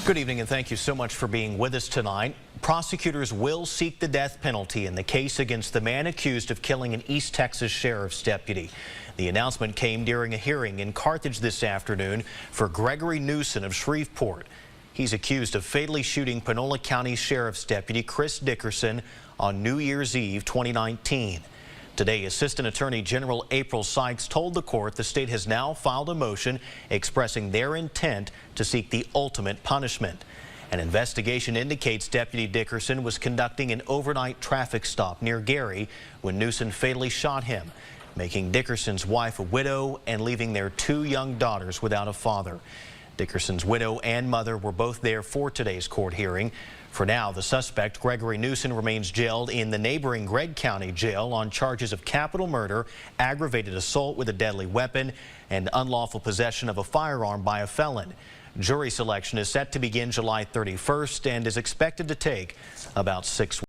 Good evening and thank you so much for being with us tonight. Prosecutors will seek the death penalty in the case against the man accused of killing an East Texas sheriff's deputy. The announcement came during a hearing in Carthage this afternoon for Gregory Newsom of Shreveport. He's accused of fatally shooting Panola County Sheriff's Deputy Chris Dickerson on New Year's Eve 2019. Today, Assistant Attorney General April Sykes told the court the state has now filed a motion expressing their intent to seek the ultimate punishment. An investigation indicates Deputy Dickerson was conducting an overnight traffic stop near Gary when Newsom fatally shot him, making Dickerson's wife a widow and leaving their 2 young daughters without a father. Dickerson's widow and mother were both there for today's court hearing. For now, the suspect, Gregory Newsom, remains jailed in the neighboring Gregg County Jail on charges of capital murder, aggravated assault with a deadly weapon, and unlawful possession of a firearm by a felon. Jury selection is set to begin July 31st and is expected to take about 6 weeks.